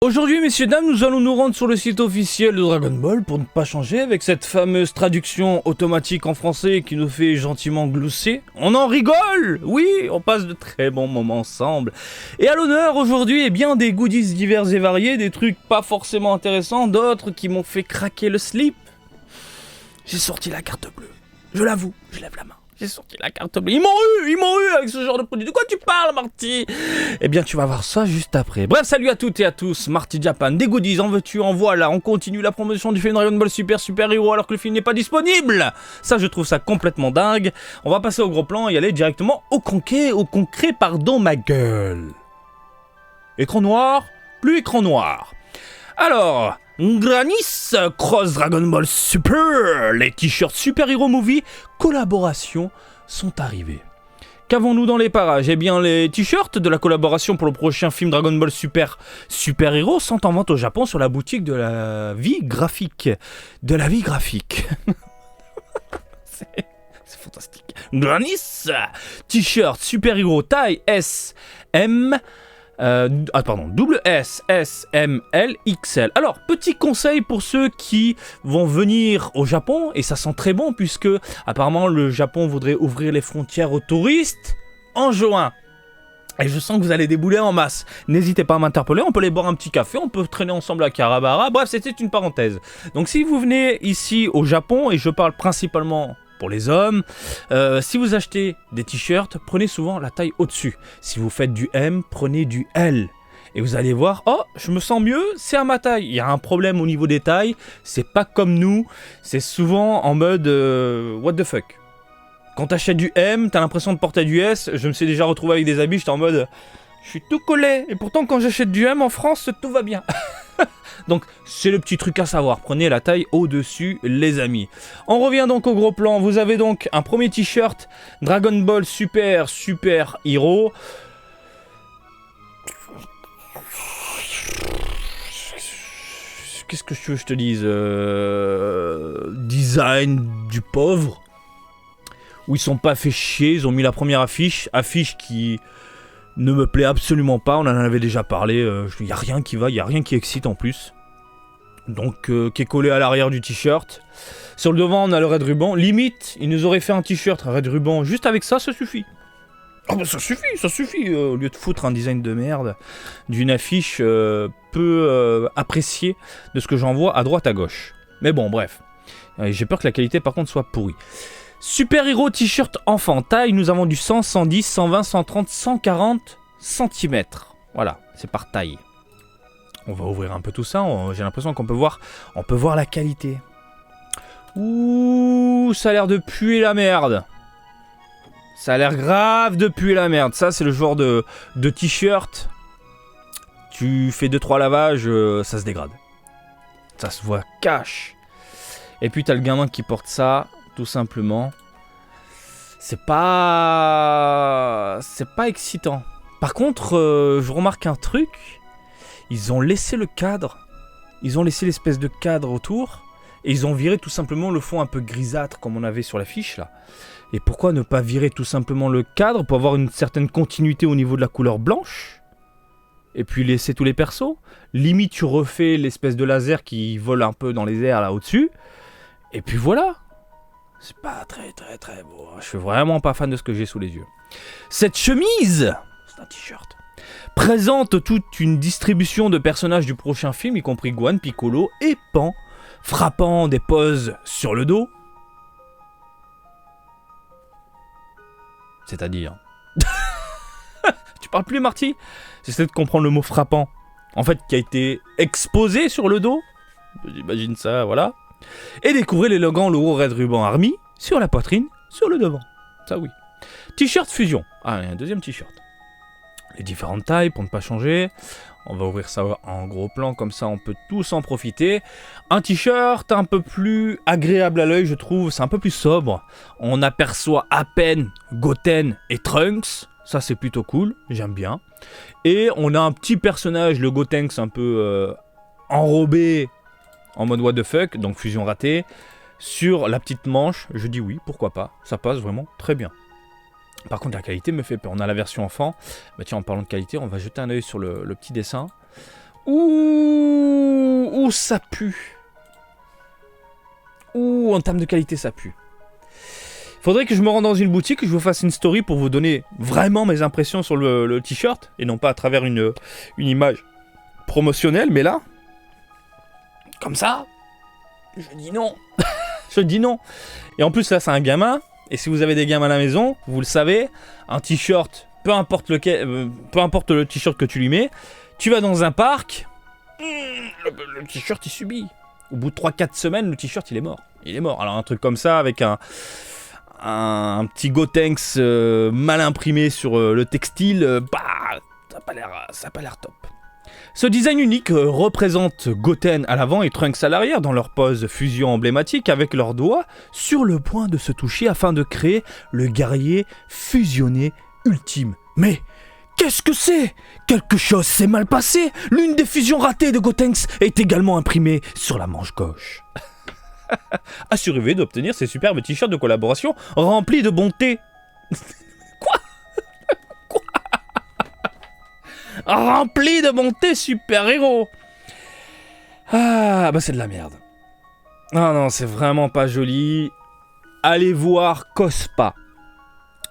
Aujourd'hui, messieurs, dames, nous allons nous rendre sur le site officiel de Dragon Ball pour ne pas changer avec cette fameuse traduction automatique en français qui nous fait gentiment glousser. On en rigole! Oui, on passe de très bons moments ensemble. Et à l'honneur aujourd'hui, eh bien, des goodies divers et variés, des trucs pas forcément intéressants, d'autres qui m'ont fait craquer le slip. J'ai sorti la carte bleue. Je l'avoue, je lève la main. J'ai sorti la carte bleue. Ils m'ont eu avec ce genre de produit. De quoi tu parles, Marty? Eh bien, tu vas voir ça juste après. Bref, salut à toutes et à tous. Marty Japan, des goodies, en veux-tu, en voilà. On continue la promotion du film Dragon Ball Super Hero alors que le film n'est pas disponible. Ça, je trouve ça complètement dingue. On va passer au gros plan et aller directement au concret, pardon, ma gueule. Écran noir, plus écran noir. Alors, Granis Cross Dragon Ball Super, les t-shirts Super Hero Movie collaboration sont arrivés. Qu'avons-nous dans les parages? Eh bien, les t-shirts de la collaboration pour le prochain film Dragon Ball Super Hero sont en vente au Japon sur la boutique de la vie graphique. C'est fantastique. Granis t-shirt Super Hero taille S, M... double S, S, M, L, XL. Alors, petit conseil pour ceux qui vont venir au Japon, et ça sent très bon puisque apparemment le Japon voudrait ouvrir les frontières aux touristes en juin. Et je sens que vous allez débouler en masse. N'hésitez pas à m'interpeller, on peut aller boire un petit café, on peut traîner ensemble à Karabara. Bref, c'était une parenthèse. Donc si vous venez ici au Japon, et je parle principalement pour les hommes, si vous achetez des t-shirts, prenez souvent la taille au-dessus. Si vous faites du M, prenez du L. Et vous allez voir, oh, je me sens mieux, c'est à ma taille. Il y a un problème au niveau des tailles, c'est pas comme nous, c'est souvent en mode what the fuck. Quand t'achètes du M, t'as l'impression de porter du S. Je me suis déjà retrouvé avec des habits, j'étais en mode, je suis tout collé. Et pourtant, quand j'achète du M en France, tout va bien. Donc c'est le petit truc à savoir, prenez la taille au-dessus les amis. On revient donc au gros plan, vous avez donc un premier t-shirt Dragon Ball Super Hero. Qu'est-ce que je veux que je te dise, design du pauvre, où ils sont pas fait chier, ils ont mis la première affiche qui ne me plaît absolument pas, on en avait déjà parlé, il n'y a rien qui va, il n'y a rien qui excite en plus. Donc qui est collé à l'arrière du t-shirt. Sur le devant on a le Red Ruban, limite il nous aurait fait un t-shirt Red Ruban, juste avec ça, ça suffit. Oh bah ça suffit, au lieu de foutre un design de merde d'une affiche peu appréciée de ce que j'en vois à droite à gauche. Mais bon bref, j'ai peur que la qualité par contre soit pourrie. Super Hero t-shirt enfant, taille, nous avons du 100, 110, 120, 130, 140 cm. Voilà, c'est par taille. On va ouvrir un peu tout ça, j'ai l'impression qu'on peut voir la qualité. Ouh, ça a l'air de puer la merde. Ça a l'air grave de puer la merde. Ça, c'est le genre de t-shirt. Tu fais 2-3 lavages, ça se dégrade. Ça se voit cash. Et puis t'as le gamin qui porte ça. Tout simplement, c'est pas excitant. Par contre, je remarque un truc, ils ont laissé le cadre, ils ont laissé l'espèce de cadre autour, et ils ont viré tout simplement le fond un peu grisâtre comme on avait sur l'affiche là. Et pourquoi ne pas virer tout simplement le cadre pour avoir une certaine continuité au niveau de la couleur blanche, et puis laisser tous les persos. Limite tu refais l'espèce de laser qui vole un peu dans les airs là au-dessus, et puis voilà. C'est pas très beau. Je suis vraiment pas fan de ce que j'ai sous les yeux. Cette chemise, c'est un t-shirt, présente toute une distribution de personnages du prochain film, y compris Gohan, Piccolo et Pan, frappant des poses sur le dos. C'est-à-dire... Tu parles plus, Marty? J'essaie de comprendre le mot frappant. En fait, qui a été exposé sur le dos. J'imagine ça, voilà. Et découvrez l'élégant logo Red Ruban Army sur la poitrine, sur le devant. Ça oui. T-shirt fusion. Ah, il y a un deuxième t-shirt. Les différentes tailles pour ne pas changer. On va ouvrir ça en gros plan, comme ça on peut tous en profiter. Un t-shirt un peu plus agréable à l'œil, je trouve. C'est un peu plus sobre. On aperçoit à peine Goten et Trunks. Ça c'est plutôt cool, j'aime bien. Et on a un petit personnage, le Gotenks un peu enrobé en mode what the fuck, donc fusion ratée, sur la petite manche. Je dis oui, pourquoi pas, ça passe vraiment très bien. Par contre la qualité me fait peur. On a la version enfant, bah tiens, en parlant de qualité, on va jeter un œil sur le petit dessin. Ouh, ça pue. Ouh, en termes de qualité, ça pue. Faudrait que je me rende dans une boutique, que je vous fasse une story pour vous donner vraiment mes impressions sur le t-shirt, et non pas à travers une image promotionnelle, mais là, comme ça, je dis non. Je dis non. Et en plus, là, c'est un gamin, et si vous avez des gamins à la maison, vous le savez, un t-shirt, peu importe le t-shirt que tu lui mets, tu vas dans un parc, le t-shirt, il subit. Au bout de 3-4 semaines, le t-shirt, il est mort. Il est mort. Alors, un truc comme ça, avec un petit Gotenks mal imprimé sur le textile, ça n'a pas l'air top. Ce design unique représente Goten à l'avant et Trunks à l'arrière dans leur pose fusion emblématique avec leurs doigts sur le point de se toucher afin de créer le guerrier fusionné ultime. Mais qu'est-ce que c'est ? Quelque chose s'est mal passé. L'une des fusions ratées de Gotenks est également imprimée sur la manche gauche. Assurez-vous d'obtenir ces superbes t-shirts de collaboration remplis de bonté. Quoi ? Remplis de bonté super-héros. Ah, bah c'est de la merde. Non, c'est vraiment pas joli. Allez voir Cospa.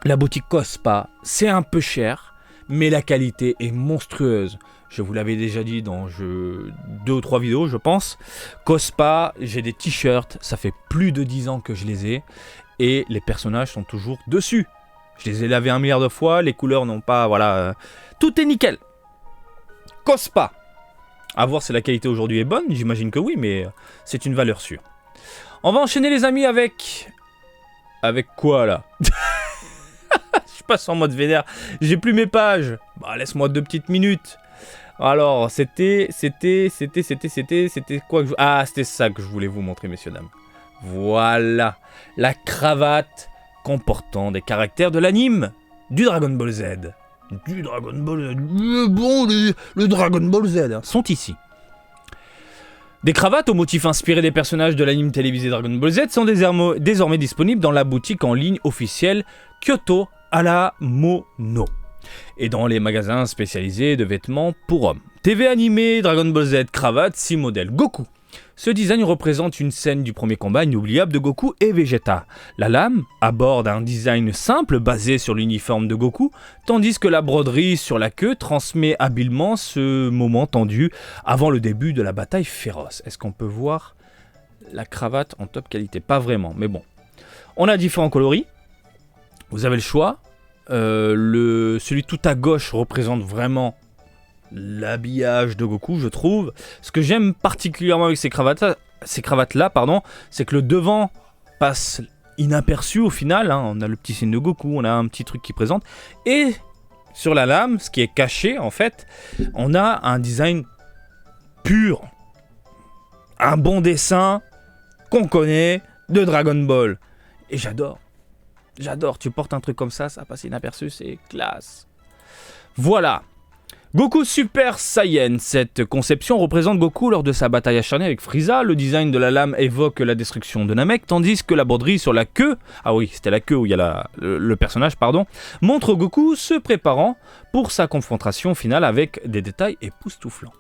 La boutique Cospa, c'est un peu cher, mais la qualité est monstrueuse. Je vous l'avais déjà dit dans 2 ou 3 vidéos, je pense. Cospa, j'ai des t-shirts, ça fait plus de 10 ans que je les ai, et les personnages sont toujours dessus. Je les ai lavés 1 milliard de fois, les couleurs n'ont pas... Voilà, tout est nickel. Cospa. À voir si la qualité aujourd'hui est bonne, j'imagine que oui, mais c'est une valeur sûre. On va enchaîner les amis avec... Avec quoi là ? Je passe en mode vénère, j'ai plus mes pages. Bah laisse-moi 2 petites minutes. Alors, c'était quoi que je... Ah, c'était ça que je voulais vous montrer, messieurs, dames. Voilà, la cravate comportant des caractères de l'anime du Dragon Ball Z. Du Dragon Ball Z. Le Dragon Ball Z sont ici. Des cravates aux motifs inspirés des personnages de l'anime télévisé Dragon Ball Z sont désormais disponibles dans la boutique en ligne officielle Kyoto à la Mono et dans les magasins spécialisés de vêtements pour hommes. TV animé, Dragon Ball Z, cravate, 6 modèles. Goku. Ce design représente une scène du premier combat inoubliable de Goku et Vegeta. La lame aborde un design simple basé sur l'uniforme de Goku, tandis que la broderie sur la queue transmet habilement ce moment tendu avant le début de la bataille féroce. Est-ce qu'on peut voir la cravate en top qualité ? Pas vraiment, mais bon. On a différents coloris. Vous avez le choix. Celui tout à gauche représente vraiment l'habillage de Goku, je trouve. Ce que j'aime particulièrement avec ces cravates-là, c'est que le devant passe inaperçu au final. On a le petit signe de Goku, on a un petit truc qui présente. Et sur la lame, ce qui est caché en fait, on a un design pur. Un bon dessin qu'on connaît de Dragon Ball. Et j'adore. Tu portes un truc comme ça passe inaperçu, c'est classe. Voilà. Goku Super Saiyan. Cette conception représente Goku lors de sa bataille acharnée avec Frieza. Le design de la lame évoque la destruction de Namek, tandis que la broderie sur la queue, ah oui, c'était la queue où il y a le personnage, montre Goku se préparant pour sa confrontation finale avec des détails époustouflants.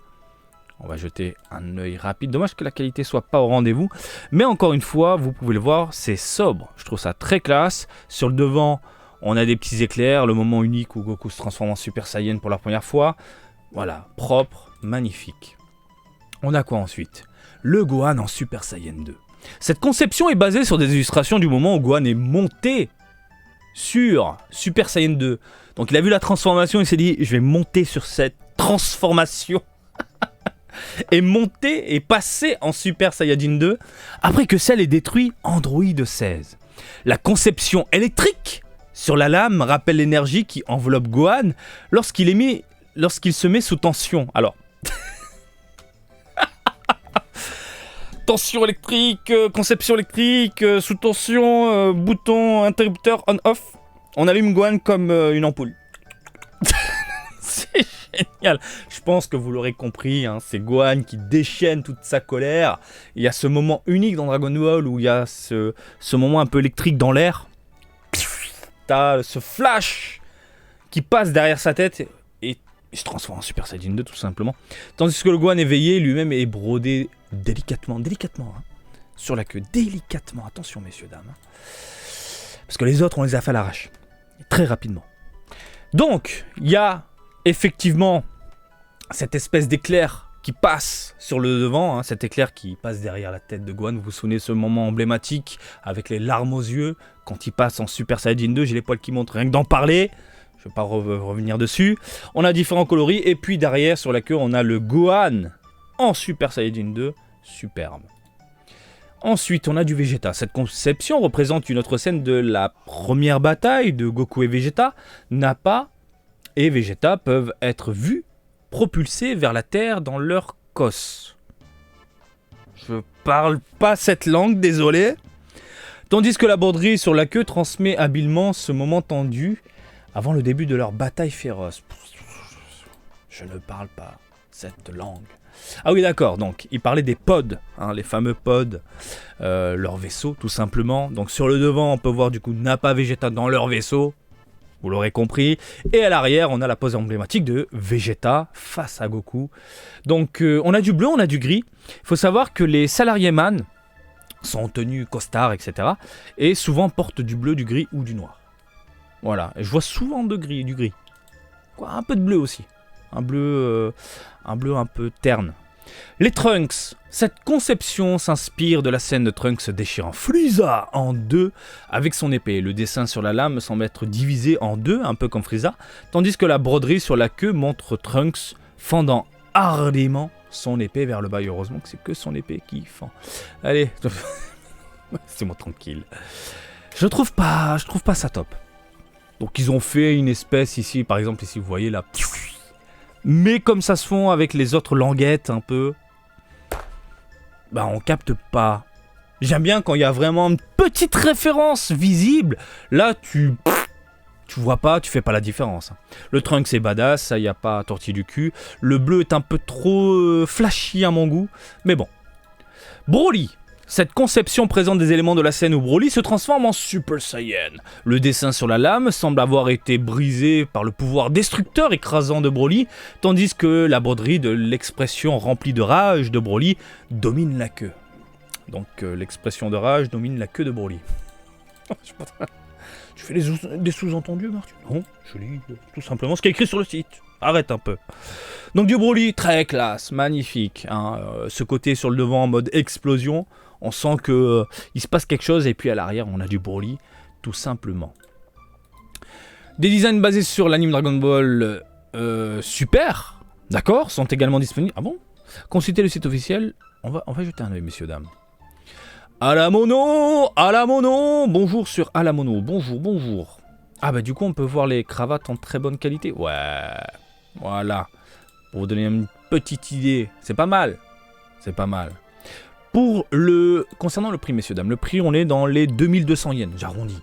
On va jeter un œil rapide. Dommage que la qualité soit pas au rendez-vous. Mais encore une fois, vous pouvez le voir, c'est sobre. Je trouve ça très classe. Sur le devant, on a des petits éclairs. Le moment unique où Goku se transforme en Super Saiyan pour la première fois. Voilà, propre, magnifique. On a quoi ensuite ? Le Gohan en Super Saiyan 2. Cette conception est basée sur des illustrations du moment où Gohan est monté sur Super Saiyan 2. Donc il a vu la transformation, il s'est dit, je vais monter sur cette transformation. Et monter et passer en Super Saiyajin 2 après que celle ait détruit Android 16. La conception électrique sur la lame rappelle l'énergie qui enveloppe Gohan lorsqu'il se met sous tension. Alors, tension électrique, conception électrique, sous tension, bouton interrupteur on-off. On allume Gohan comme une ampoule. C'est génial. Je pense que vous l'aurez compris, c'est Gohan qui déchaîne toute sa colère. Il y a ce moment unique dans Dragon Ball où il y a ce moment un peu électrique dans l'air. T'as ce flash qui passe derrière sa tête et il se transforme en Super Saiyajin 2 tout simplement. Tandis que le Gohan éveillé lui-même est brodé délicatement, hein, sur la queue, délicatement, attention messieurs, dames. Hein. Parce que les autres, on les a fait à l'arrache, très rapidement. Donc, il y a effectivement cette espèce d'éclair qui passe sur le devant, hein, cet éclair qui passe derrière la tête de Gohan. Vous vous souvenez de ce moment emblématique avec les larmes aux yeux quand il passe en Super Saiyajin 2, j'ai les poils qui montent rien que d'en parler. Je ne vais pas revenir dessus. On a différents coloris et puis derrière sur la queue on a le Gohan en Super Saiyajin 2, superbe. Ensuite on a du Vegeta. Cette conception représente une autre scène de la première bataille de Goku et Vegeta. Nappa et Vegeta peuvent être vus propulsés vers la Terre dans leur cos. Je parle pas cette langue, désolé. Tandis que la broderie sur la queue transmet habilement ce moment tendu avant le début de leur bataille féroce. Je ne parle pas cette langue. Ah oui d'accord, donc il parlait des pods, hein, les fameux pods, leur vaisseau tout simplement. Donc sur le devant on peut voir du coup Nappa, Vegeta dans leur vaisseau, vous l'aurez compris. Et à l'arrière on a la pose emblématique de Vegeta face à Goku. Donc on a du bleu, on a du gris. Il faut savoir que les salariés-man sont en tenue costard, etc. Et souvent portent du bleu, du gris ou du noir. Voilà, et je vois souvent du gris. Quoi, un peu de bleu aussi. Un bleu un peu terne. Les Trunks. Cette conception s'inspire de la scène de Trunks déchirant Frieza en deux avec son épée. Le dessin sur la lame semble être divisé en deux, un peu comme Frieza, tandis que la broderie sur la queue montre Trunks fendant hardiment son épée vers le bas. Et heureusement que c'est que son épée qui fend. Allez, c'est moi tranquille. Je trouve pas ça top. Donc ils ont fait une espèce ici, par exemple ici vous voyez là, mais comme ça se font avec les autres languettes un peu, bah on capte pas. J'aime bien quand il y a vraiment une petite référence visible, là tu vois pas, tu fais pas la différence. Le Trunks c'est badass, ça y a pas à tortiller du cul. Le bleu est un peu trop flashy à mon goût, mais bon. Broly. Cette conception présente des éléments de la scène où Broly se transforme en Super Saiyan. Le dessin sur la lame semble avoir été brisé par le pouvoir destructeur écrasant de Broly, tandis que la broderie de l'expression remplie de rage de Broly domine la queue. Donc l'expression de rage domine la queue de Broly. Tu fais des sous-entendus, Martin? Non, je lis tout simplement ce qui est écrit sur le site. Arrête un peu. Donc du Broly, très classe, magnifique. Hein, ce côté sur le devant en mode explosion. On sent que il se passe quelque chose et puis à l'arrière on a du Broly tout simplement. Des designs basés sur l'anime Dragon Ball Super, d'accord, sont également disponibles. Ah bon? Consultez le site officiel. On va jeter un œil messieurs dames. Alamono, bonjour sur Alamono, bonjour. Ah bah du coup on peut voir les cravates en très bonne qualité. Ouais, voilà. Pour vous donner une petite idée, c'est pas mal. Concernant le prix, messieurs, dames, le prix, on est dans les 2200 yens, j'arrondis.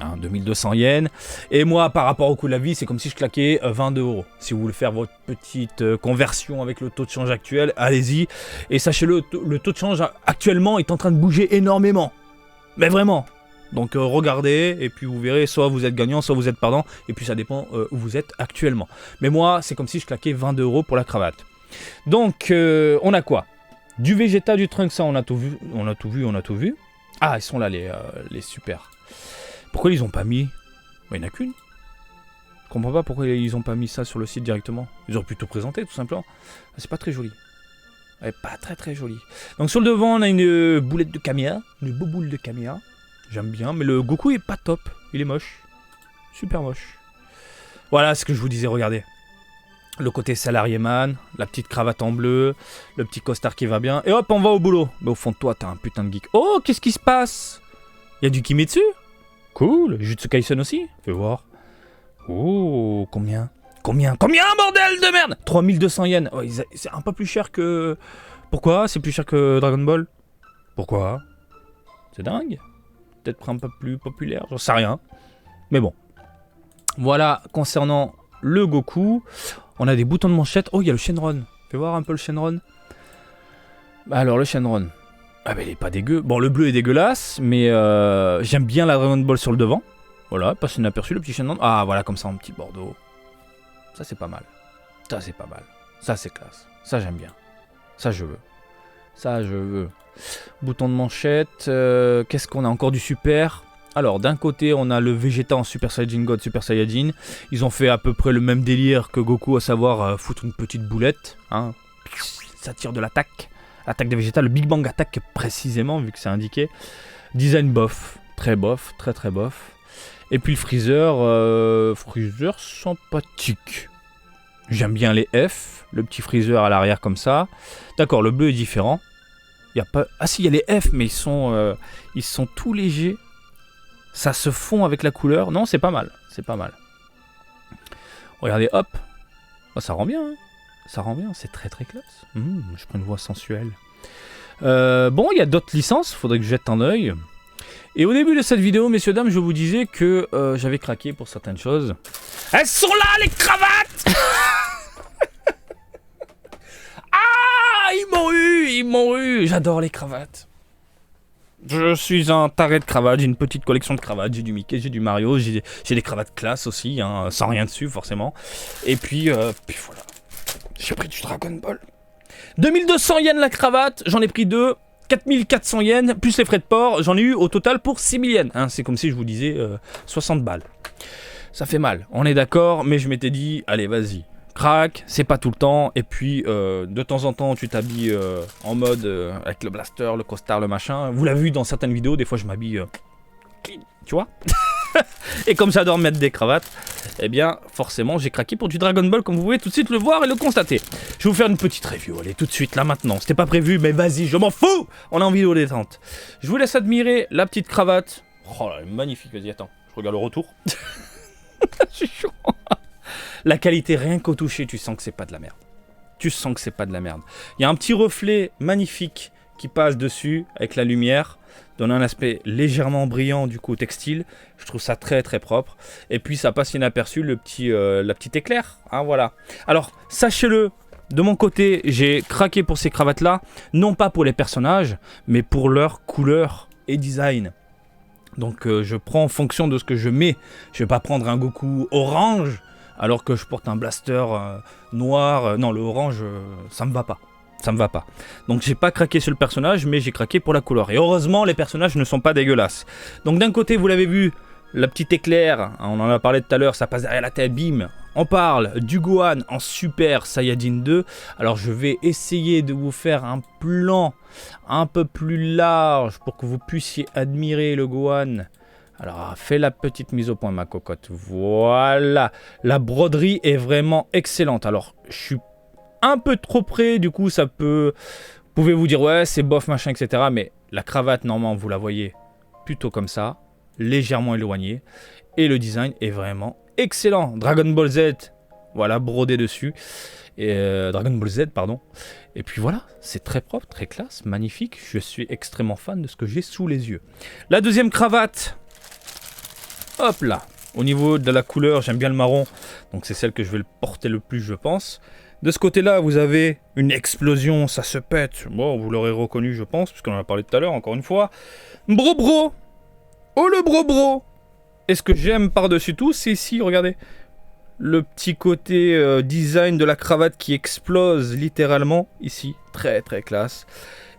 Hein, 2200 yens. Et moi, par rapport au coût de la vie, c'est comme si je claquais 22 €. Si vous voulez faire votre petite conversion avec le taux de change actuel, allez-y. Et sachez-le, le taux de change actuellement est en train de bouger énormément. Mais vraiment. Donc regardez, et puis vous verrez, soit vous êtes gagnant, soit vous êtes perdant. Et puis ça dépend où vous êtes actuellement. Mais moi, c'est comme si je claquais 22 € pour la cravate. Donc, on a quoi? Du Vegeta, du Trunks, ça on a tout vu. Ah, ils sont là les super. Pourquoi ils ont pas mis... Il n'y en a qu'une. Je comprends pas pourquoi ils ont pas mis ça sur le site directement. Ils auraient pu tout présenter tout simplement. C'est pas très joli. Ouais, pas très joli. Donc sur le devant on a une boulette de Kamiya. Une boule de Kamiya. J'aime bien, mais le Goku est pas top. Il est moche. Super moche. Voilà ce que je vous disais, regardez. Le côté salarié-man, la petite cravate en bleu, le petit costard qui va bien, et hop, on va au boulot. Mais au fond de toi, t'as un putain de geek. Oh, qu'est-ce qui se passe? Il y a du Kimetsu? Cool. Jutsu Kaisen aussi? Fais voir. Oh, combien, bordel de merde? 3200 yens. Oh, c'est un peu plus cher que... Pourquoi? C'est plus cher que Dragon Ball? Pourquoi? C'est dingue. Peut-être un peu plus populaire, j'en sais rien. Mais bon. Voilà, concernant le Goku... On a des boutons de manchette. Oh, il y a le Shenron. Fais voir un peu le Shenron. Alors, le Shenron. Ah, ben, il est pas dégueu. Bon, le bleu est dégueulasse, mais j'aime bien la Dragon Ball sur le devant. Voilà, passe inaperçu, le petit Shenron. Ah, voilà, comme ça, en petit bordeaux. Ça, c'est pas mal. Ça, c'est pas mal. Ça, c'est classe. Ça, j'aime bien. Ça, je veux. Ça, je veux. Bouton de manchette. Qu'est-ce qu'on a encore du super? Alors, d'un côté, on a le Vegeta en Super Saiyajin God, Super Saiyajin. Ils ont fait à peu près le même délire que Goku, à savoir foutre une petite boulette. Hein. Ça tire de l'attaque. L'attaque de Vegeta, le Big Bang Attack précisément, vu que c'est indiqué. Design bof. Très bof. Très très bof. Et puis le Freezer. Freezer sympathique. J'aime bien les F. Le petit Freezer à l'arrière comme ça. D'accord, le bleu est différent. Y a pas... Ah si, il y a les F, mais ils sont tout légers. Ça se fond avec la couleur. Non, c'est pas mal. C'est pas mal. Regardez, hop. Oh, ça rend bien. Hein. Ça rend bien. C'est très très classe. Je prends une voix sensuelle. Bon, il y a d'autres licences. Faudrait que je jette un œil. Et au début de cette vidéo, messieurs, dames, je vous disais que j'avais craqué pour certaines choses. Elles sont là, les cravates. Ah, ils m'ont eu. J'adore les cravates. Je suis un taré de cravates, j'ai une petite collection de cravates, j'ai du Mickey, j'ai du Mario, j'ai des cravates classe aussi, hein, sans rien dessus forcément. Et puis voilà, j'ai pris du Dragon Ball. 2200 yens la cravate, j'en ai pris deux, 4400 yens, plus les frais de port, j'en ai eu au total pour 6000 yens. Hein, c'est comme si je vous disais 60 balles. Ça fait mal, on est d'accord, mais je m'étais dit, allez vas-y. Crac, c'est pas tout le temps, et puis de temps en temps tu t'habilles en mode avec le blaster, le costard, le machin. Vous l'avez vu dans certaines vidéos, des fois je m'habille clean, tu vois. Et comme j'adore mettre des cravates, eh bien forcément j'ai craqué pour du Dragon Ball, comme vous pouvez tout de suite le voir et le constater. Je vais vous faire une petite review, allez tout de suite là maintenant. C'était pas prévu, mais vas-y, je m'en fous. On est en vidéo détente. Je vous laisse admirer la petite cravate. Oh là, elle est magnifique, vas-y attends, je regarde le retour. Je suis chaud. La qualité, rien qu'au toucher, tu sens que c'est pas de la merde. Tu sens que c'est pas de la merde. Il y a un petit reflet magnifique qui passe dessus avec la lumière, donne un aspect légèrement brillant du coup au textile. Je trouve ça très très propre. Et puis ça passe inaperçu la petite éclair. Hein, voilà. Alors sachez-le, de mon côté, j'ai craqué pour ces cravates là, non pas pour les personnages, mais pour leur couleur et design. Donc je prends en fonction de ce que je mets. Je vais pas prendre un Goku orange alors que je porte un blaster noir. Non, le orange, ça me va pas. Ça me va pas. Donc j'ai pas craqué sur le personnage, mais j'ai craqué pour la couleur. Et heureusement, les personnages ne sont pas dégueulasses. Donc d'un côté, vous l'avez vu, la petite éclair, hein, on en a parlé tout à l'heure, ça passe derrière la tête, bim. On parle du Gohan en Super Saiyajin 2. Alors je vais essayer de vous faire un plan un peu plus large pour que vous puissiez admirer le Gohan. Alors, fais la petite mise au point, ma cocotte. Voilà. La broderie est vraiment excellente. Alors, je suis un peu trop près. Du coup, ça peut... Vous pouvez vous dire, ouais, c'est bof, machin, etc. Mais la cravate, normalement, vous la voyez plutôt comme ça. Légèrement éloignée. Et le design est vraiment excellent. Dragon Ball Z, voilà, brodé dessus. Et Dragon Ball Z, pardon. Et puis voilà, c'est très propre, très classe, magnifique. Je suis extrêmement fan de ce que j'ai sous les yeux. La deuxième cravate... Hop là, au niveau de la couleur, j'aime bien le marron, donc c'est celle que je vais le porter le plus, je pense. De ce côté-là, vous avez une explosion, ça se pète. Bon, vous l'aurez reconnu, je pense, puisqu'on en a parlé tout à l'heure, encore une fois. Bro. Oh, le bro. Et ce que j'aime par-dessus tout, c'est ici, regardez, le petit côté design de la cravate qui explose littéralement, ici. Très, très classe.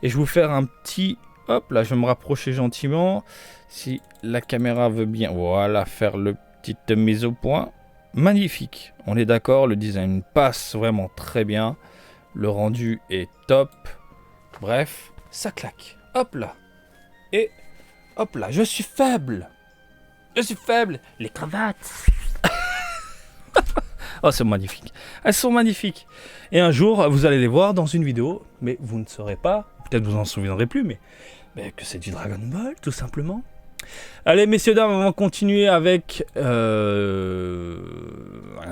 Et je vais vous faire un petit... Hop, là, je vais me rapprocher gentiment. Si la caméra veut bien, voilà, faire le petite mise au point. Magnifique, on est d'accord, le design passe vraiment très bien. Le rendu est top. Bref, ça claque. Hop là. Et hop là, je suis faible. Les cravates. Oh, c'est magnifique. Elles sont magnifiques. Et un jour, vous allez les voir dans une vidéo, mais vous ne saurez pas, peut-être vous en souviendrez plus, mais que c'est du Dragon Ball, tout simplement. Allez, messieurs, dames, on va continuer avec un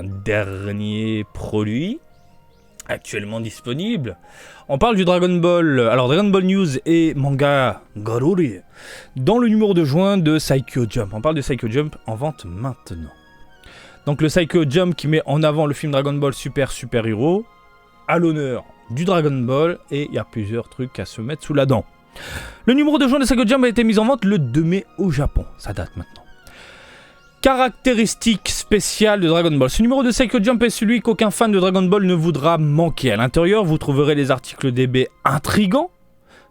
dernier produit actuellement disponible. On parle du Dragon Ball. Alors, Dragon Ball News et manga Garuri dans le numéro de juin de Saikyo Jump. On parle de Saikyo Jump en vente maintenant. Donc, le Saikyo Jump qui met en avant le film Dragon Ball Super Hero à l'honneur du Dragon Ball, et il y a plusieurs trucs à se mettre sous la dent. Le numéro de juin de Saikyo Jump a été mis en vente le 2 mai au Japon. Ça date maintenant. Caractéristiques spéciales de Dragon Ball. Ce numéro de Psycho Jump est celui qu'aucun fan de Dragon Ball ne voudra manquer. À l'intérieur, vous trouverez les articles DB intrigants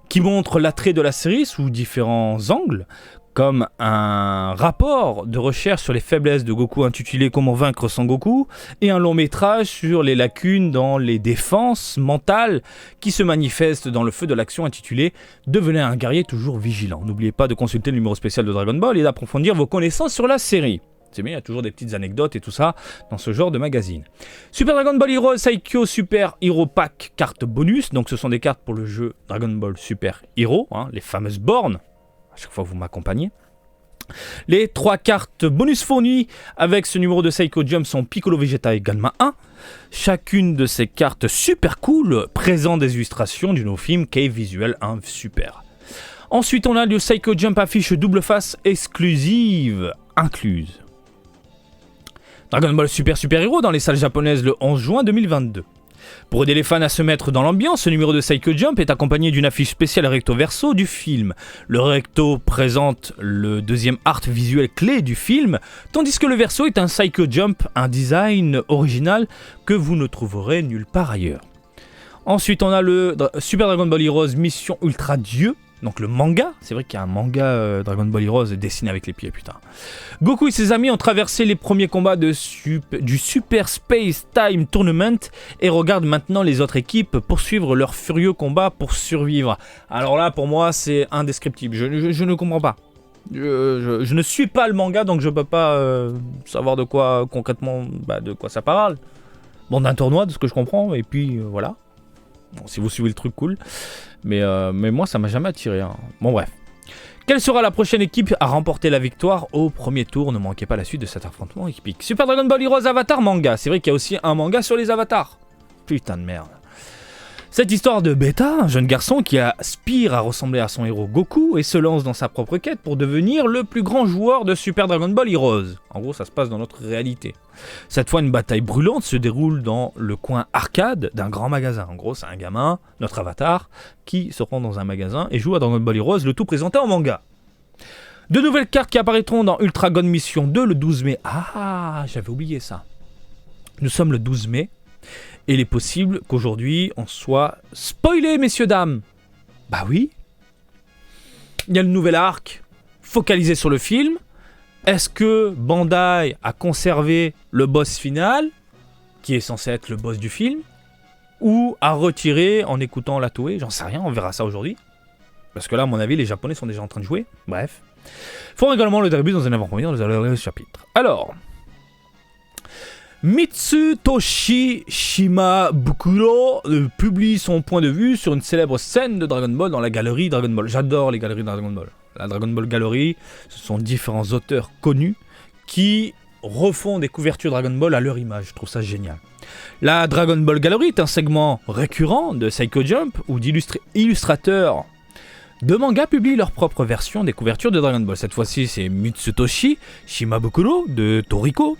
qui montrent l'attrait de la série sous différents angles, comme un rapport de recherche sur les faiblesses de Goku intitulé Comment vaincre Son Goku, et un long métrage sur les lacunes dans les défenses mentales qui se manifestent dans le feu de l'action intitulé Devenez un guerrier toujours vigilant. N'oubliez pas de consulter le numéro spécial de Dragon Ball et d'approfondir vos connaissances sur la série. C'est bien, il y a toujours des petites anecdotes et tout ça dans ce genre de magazine. Super Dragon Ball Heroes Saikyo Super Hero Pack carte bonus. Donc ce sont des cartes pour le jeu Dragon Ball Super Hero, les fameuses bornes. À chaque fois vous m'accompagnez. Les 3 cartes bonus fournies avec ce numéro de Psycho Jump sont Piccolo Vegeta et Ganma 1. Chacune de ces cartes super cool présente des illustrations du nouveau film Cave Visual 1 Super. Ensuite on a le Psycho Jump affiche double face exclusive incluse. Dragon Ball Super Super Hero dans les salles japonaises le 11 juin 2022. Pour aider les fans à se mettre dans l'ambiance, ce numéro de Psycho Jump est accompagné d'une affiche spéciale recto verso du film. Le recto présente le deuxième art visuel clé du film, tandis que le verso est un Psycho Jump, un design original que vous ne trouverez nulle part ailleurs. Ensuite, on a le Super Dragon Ball Heroes Mission Ultra Dieu. Donc le manga, c'est vrai qu'il y a un manga Dragon Ball Heroes dessiné avec les pieds, putain. Goku et ses amis ont traversé les premiers combats du Super Space Time Tournament et regardent maintenant les autres équipes poursuivre leurs furieux combats pour survivre. Alors là, pour moi, c'est indescriptible. Je ne comprends pas. Je ne suis pas le manga, donc je peux pas savoir de quoi concrètement, de quoi ça parle. Bon, d'un tournoi, de ce que je comprends, et puis voilà. Bon, si vous suivez le truc, cool. Mais moi, ça m'a jamais attiré. Bon, bref. Quelle sera la prochaine équipe à remporter la victoire au premier tour? Ne manquez pas la suite de cet affrontement épique. Super Dragon Ball Heroes Avatar manga. C'est vrai qu'il y a aussi un manga sur les avatars. Putain de merde. Cette histoire de Beta, un jeune garçon qui aspire à ressembler à son héros Goku et se lance dans sa propre quête pour devenir le plus grand joueur de Super Dragon Ball Heroes. En gros, ça se passe dans notre réalité. Cette fois, une bataille brûlante se déroule dans le coin arcade d'un grand magasin. En gros, c'est un gamin, notre avatar, qui se rend dans un magasin et joue à Dragon Ball Heroes, le tout présenté en manga. De nouvelles cartes qui apparaîtront dans Ultra Gun Mission 2 le 12 mai. Ah, j'avais oublié ça. Nous sommes le 12 mai. Et il est possible qu'aujourd'hui, on soit spoilé, messieurs, dames. Bah oui. Il y a le nouvel arc focalisé sur le film. Est-ce que Bandai a conservé le boss final, qui est censé être le boss du film, ou a retiré en écoutant la Toei? J'en sais rien, on verra ça aujourd'hui. Parce que là, à mon avis, les Japonais sont déjà en train de jouer. Bref. Faut également le début dans un avant-première dans le chapitre. Alors... Mitsutoshi Shimabukuro publie son point de vue sur une célèbre scène de Dragon Ball dans la galerie Dragon Ball. J'adore les galeries Dragon Ball. La Dragon Ball Gallery, ce sont différents auteurs connus qui refont des couvertures Dragon Ball à leur image. Je trouve ça génial. La Dragon Ball Gallery est un segment récurrent de Psycho Jump où d'illustrateurs de mangas publient leur propre version des couvertures de Dragon Ball. Cette fois-ci, c'est Mitsutoshi Shimabukuro de Toriko,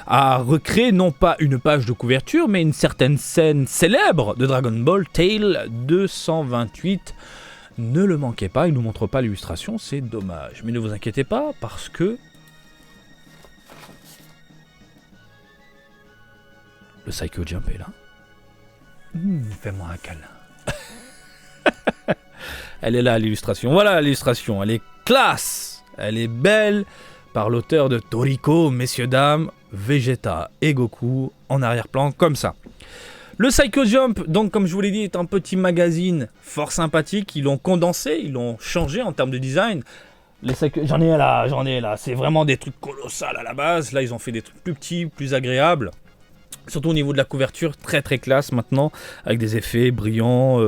a recréé non pas une page de couverture, mais une certaine scène célèbre de Dragon Ball Tale 228. Ne le manquez pas, il ne nous montre pas l'illustration, c'est dommage. Mais ne vous inquiétez pas, parce que... le Psycho Jump est là. Fais-moi un câlin. Elle est là, l'illustration. Voilà l'illustration. Elle est classe. Elle est belle. Par l'auteur de Toriko, messieurs, dames, Vegeta et Goku en arrière-plan, comme ça. Le Psycho Jump, donc, comme je vous l'ai dit, est un petit magazine fort sympathique. Ils l'ont condensé, ils l'ont changé en termes de design. J'en ai là. C'est vraiment des trucs colossales à la base. Là, ils ont fait des trucs plus petits, plus agréables. Surtout au niveau de la couverture, très très classe maintenant, avec des effets brillants,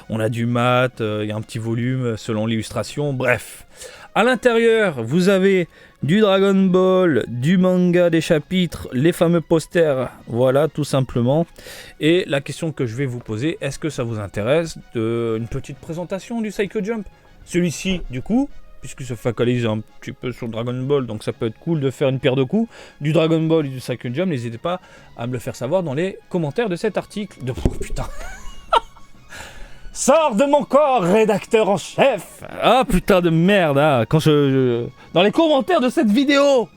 on a du mat, il y a un petit volume selon l'illustration, bref. À l'intérieur, vous avez du Dragon Ball, du manga, des chapitres, les fameux posters, voilà tout simplement. Et la question que je vais vous poser, est-ce que ça vous intéresse une petite présentation du Psycho Jump? Celui-ci, du coup... puisqu'il se focalise un petit peu sur Dragon Ball, donc ça peut être cool de faire une paire de coups, du Dragon Ball et du Psycho Jump, n'hésitez pas à me le faire savoir dans les commentaires de cet article. Oh putain. Sors de mon corps, rédacteur en chef. Ah putain de merde, hein. Dans les commentaires de cette vidéo.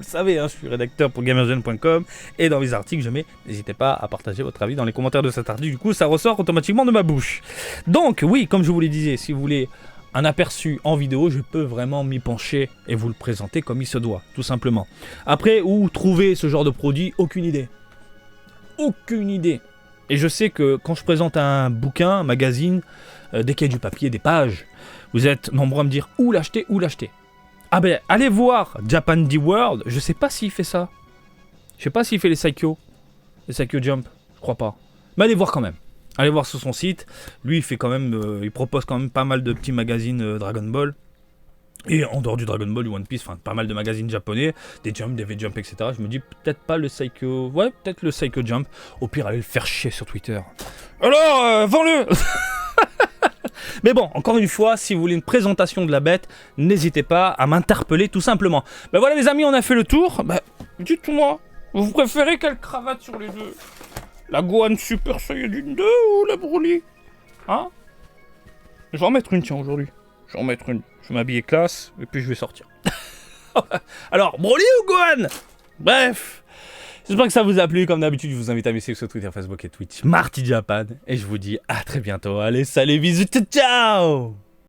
savez, hein, je suis rédacteur pour gamergen.com et dans mes articles, je mets, n'hésitez pas à partager votre avis dans les commentaires de cet article. Du coup, ça ressort automatiquement de ma bouche. Donc, oui, comme je vous le disais, si vous voulez un aperçu en vidéo, je peux vraiment m'y pencher et vous le présenter comme il se doit, tout simplement. Après, où trouver ce genre de produit, aucune idée. Aucune idée. Et je sais que quand je présente un bouquin, un magazine, dès qu'il y a du papier, des pages, vous êtes nombreux à me dire où l'acheter, où l'acheter. Ah ben, allez voir Japan D-World, je sais pas s'il fait ça. Je sais pas s'il fait les Saikyo Jump, je crois pas. Mais allez voir quand même. Allez voir sur son site. Lui, il fait quand même, il propose quand même pas mal de petits magazines Dragon Ball. Et en dehors du Dragon Ball, du One Piece, enfin pas mal de magazines japonais, des Jump, des V-Jump, etc. Je me dis peut-être pas le Saikyo, ouais, peut-être le Saikyo Jump. Au pire, allez le faire chier sur Twitter. Alors, vends-le. Mais bon, encore une fois, si vous voulez une présentation de la bête, n'hésitez pas à m'interpeller tout simplement. Ben voilà les amis, on a fait le tour. Ben, dites-moi, vous préférez quelle cravate sur les deux? La Gohan Super Saiyajin 2 ou la Broly? Hein? Je vais en mettre une, tiens, aujourd'hui. Je vais en mettre une. Je vais m'habiller classe, et puis je vais sortir. Alors, Broly ou Gohan? Bref. J'espère que ça vous a plu. Comme d'habitude, je vous invite à me suivre sur Twitter, Facebook et Twitch, Marty Japan. Et je vous dis à très bientôt. Allez, salut, bisous, ciao!